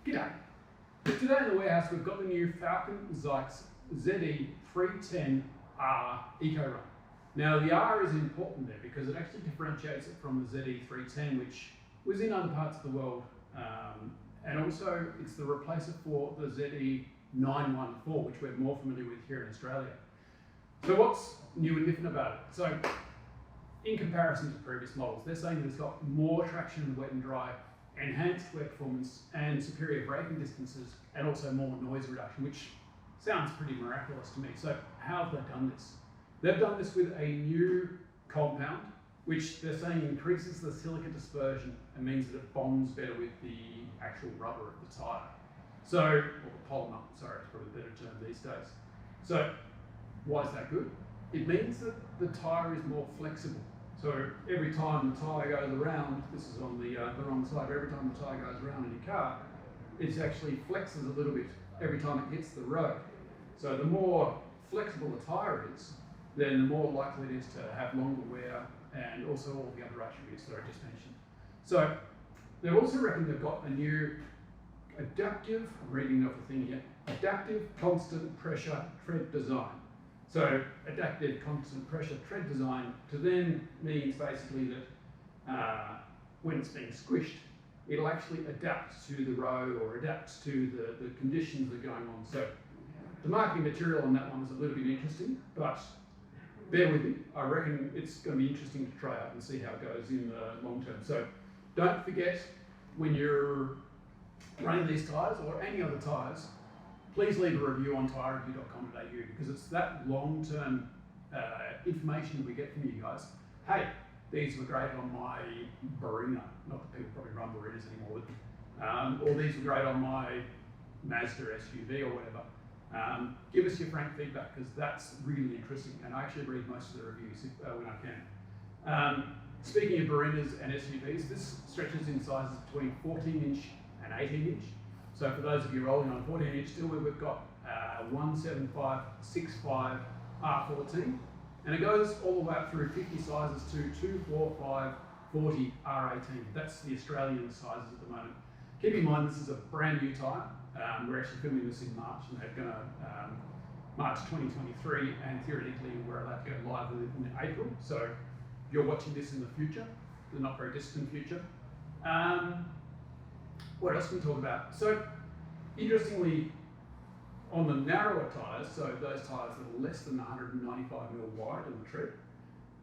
G'day. Today in the warehouse we've got the new Falcon Zykes ZE310R Eco Run. Now the R is important there because it actually differentiates it from the ZE310 which was in other parts of the world, and also it's the replacer for the ZE914 which we're more familiar with here in Australia. So what's new and different about it? So in comparison to previous models, they're saying that it's got more traction in the wet and dry, enhanced wear performance and superior braking distances, and also more noise reduction, which sounds pretty miraculous to me. So how have they done this? They've done this with a new compound, which they're saying increases the silica dispersion and means that it bonds better with the actual rubber of the tyre. So, or the polymer, sorry, it's probably a better term these days. So why is that good? It means that the tyre is more flexible. So every time the tyre goes around, this is on the wrong side, but every time the tyre goes around in your car, it actually flexes a little bit every time it hits the road. So the more flexible the tyre is, then the more likely it is to have longer wear and also all the other attributes that I just mentioned. So they've also reckoned they've got a new adaptive, I'm reading off the thing here, adaptive constant pressure tread design. So adaptive constant pressure tread design to then means basically that when it's being squished, it'll actually adapt to the road or adapt to the conditions that are going on. So the marketing material on that one is a little bit interesting, but bear with me. I reckon it's going to be interesting to try out and see how it goes in the long term. So don't forget, when you're running these tyres or any other tyres, please leave a review on tyrereview.com.au because it's that long-term information that we get from you guys. Hey, these were great on my Barina, not that people probably run Barinas anymore, but, or these were great on my Mazda SUV or whatever. Give us your frank feedback because that's really interesting, and I actually read most of the reviews when I can. Speaking of Barinas and SUVs, this stretches in sizes between 14-inch and 18-inch. So for those of you rolling on 14-inch still, we've got 175/65 R14, and it goes all the way up through 50 sizes to 245/40 R18. That's the Australian sizes at the moment. Keep in mind this is a brand new tyre. We're actually filming this in March, and they're going to March 2023, and theoretically we're allowed to go live in April. So if you're watching this in the future, the not very distant future. What else can we talk about? So, interestingly, on the narrower tyres, so those tyres that are less than 195mm wide on the tread,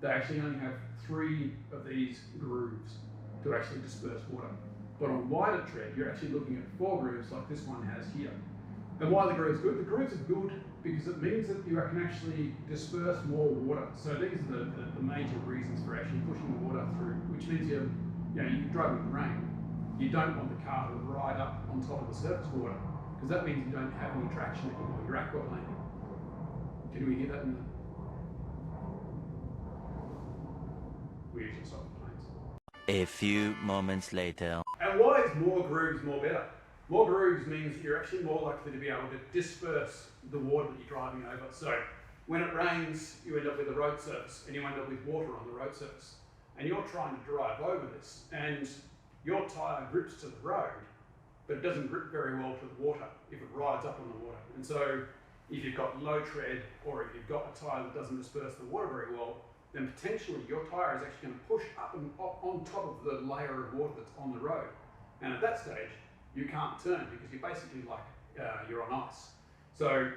they actually only have 3 of these grooves to actually disperse water. But on wider tread, you're actually looking at 4 grooves like this one has here. And why are the grooves good? The grooves are good because it means that you can actually disperse more water. So these are the major reasons for actually pushing the water through, which means you can drive in the rain. You don't want the car to ride up on top of the surface water because that means you don't have any traction anymore. You're aquaplaning. Can we hear that in the... We usually stop the planes. A few moments later. And why is more grooves more better? More grooves means you're actually more likely to be able to disperse the water that you're driving over. So when it rains, you end up with a road surface and you end up with water on the road surface. And you're trying to drive over this, and your tyre grips to the road, but it doesn't grip very well to the water if it rides up on the water. And so if you've got low tread, or if you've got a tyre that doesn't disperse the water very well, then potentially your tyre is actually going to push up and up on top of the layer of water that's on the road. And at that stage, you can't turn because you're basically like you're on ice. So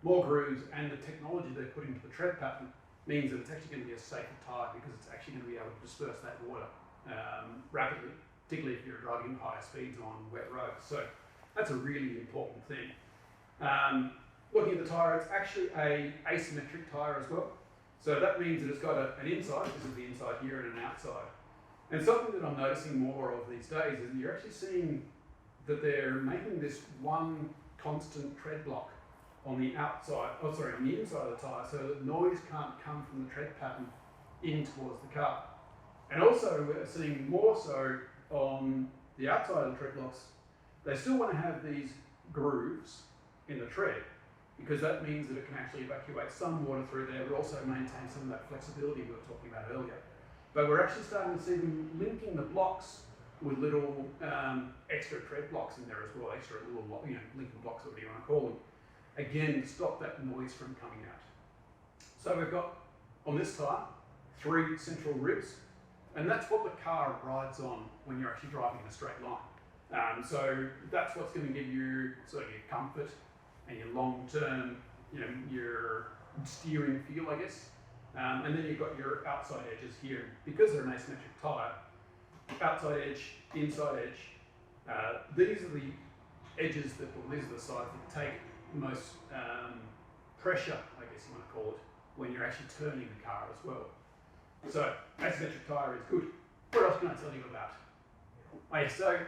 more grooves and the technology they put into the tread pattern means that it's actually going to be a safer tyre because it's actually going to be able to disperse that water rapidly, particularly if you're driving at higher speeds on wet roads. So that's a really important thing. Looking at the tyre, it's actually an asymmetric tyre as well. So that means that it's got an inside, this is the inside here, and an outside. And something that I'm noticing more of these days is that you're actually seeing that they're making this one constant tread block on the outside, on the inside of the tyre, so that noise can't come from the tread pattern in towards the car. And also we're seeing more so on the outside of the tread blocks, they still want to have these grooves in the tread because that means that it can actually evacuate some water through there, but also maintain some of that flexibility we were talking about earlier. But we're actually starting to see them linking the blocks with little extra tread blocks in there as well, extra little Lincoln blocks, whatever you want to call them. Again, stop that noise from coming out. So we've got on this tyre 3 central ribs, and that's what the car rides on when you're actually driving in a straight line. So that's what's going to give you sort of your comfort and your long-term, your steering feel, I guess. And then you've got your outside edges here. Because they're an asymmetric tyre, outside edge, inside edge, these are the edges these are the sides that take the most pressure, I guess you want to call it, when you're actually turning the car as well. So asymmetric tyre is good. What else can I tell you about? So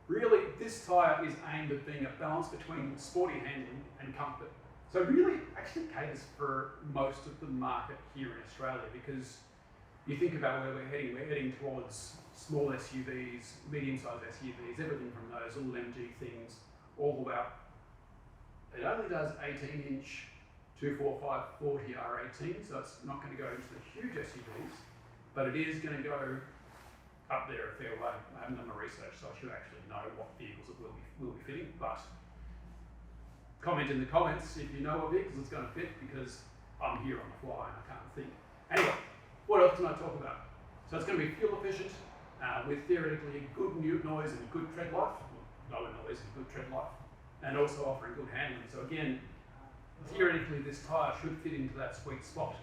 really this tyre is aimed at being a balance between sporty handling and comfort. So really actually caters for most of the market here in Australia, because you think about where we're heading towards small SUVs, medium-sized SUVs, everything from those little MG things all the way up. It only does 18-inch 245 40 R18, so it's not going to go into the huge SUVs, but it is going to go up there a fair way. I haven't done the research, so I should actually know what vehicles it will be fitting, but comment in the comments if you know what vehicles it's going to fit, because I'm here on the fly and I can't think. Anyway, what else can I talk about? So it's going to be fuel efficient, with theoretically a good noise and a good tread life, lower noise and good tread life, and also offering good handling. So again, theoretically this tyre should fit into that sweet spot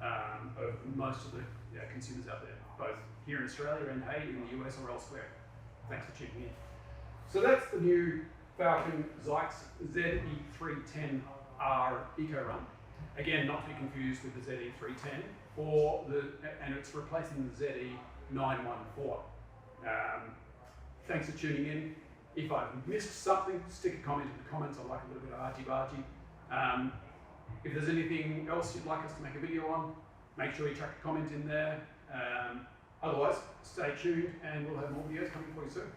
of most of the consumers out there, both here in Australia and in the US or elsewhere. Thanks for tuning in. So that's the new Falcon Zykes ZE310R EcoRun. Again, not to be confused with the ZE310, and it's replacing the ZE914. Thanks for tuning in. If I've missed something, stick a comment in the comments. I like a little bit of argy-bargy. If there's anything else you'd like us to make a video on, make sure you chuck a comment in there. Otherwise, stay tuned and we'll have more videos coming for you soon.